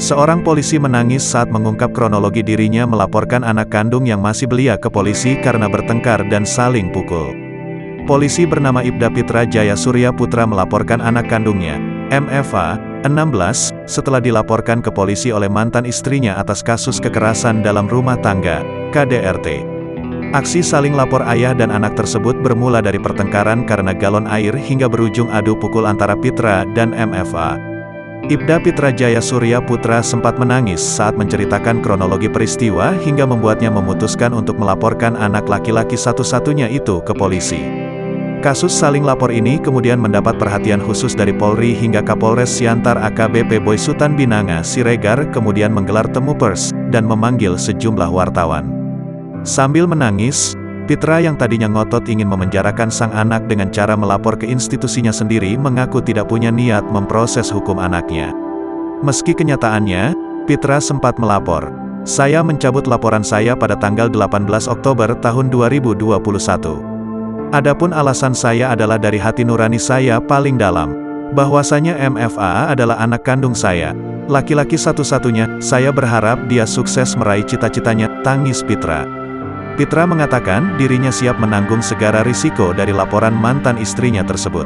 Seorang polisi menangis saat mengungkap kronologi dirinya melaporkan anak kandung yang masih belia ke polisi karena bertengkar dan saling pukul. Polisi bernama Ibda Pitra Jaya Surya Putra melaporkan anak kandungnya, MFA, 16, setelah dilaporkan ke polisi oleh mantan istrinya atas kasus kekerasan dalam rumah tangga, KDRT. Aksi saling lapor ayah dan anak tersebut bermula dari pertengkaran karena galon air hingga berujung adu pukul antara Pitra dan MFA. Ibda Pitra Jaya Surya Putra sempat menangis saat menceritakan kronologi peristiwa hingga membuatnya memutuskan untuk melaporkan anak laki-laki satu-satunya itu ke polisi. Kasus saling lapor ini kemudian mendapat perhatian khusus dari Polri hingga Kapolres Siantar AKBP Boy Sutan Binanga Siregar kemudian menggelar temu pers dan memanggil sejumlah wartawan. Sambil menangis, Pitra yang tadinya ngotot ingin memenjarakan sang anak dengan cara melapor ke institusinya sendiri mengaku tidak punya niat memproses hukum anaknya. Meski kenyataannya, Pitra sempat melapor. Saya mencabut laporan saya pada tanggal 18 Oktober tahun 2021. Adapun alasan saya adalah dari hati nurani saya paling dalam. Bahwasanya MFA adalah anak kandung saya. Laki-laki satu-satunya, saya berharap dia sukses meraih cita-citanya, tangis Pitra. Pitra mengatakan dirinya siap menanggung segala risiko dari laporan mantan istrinya tersebut.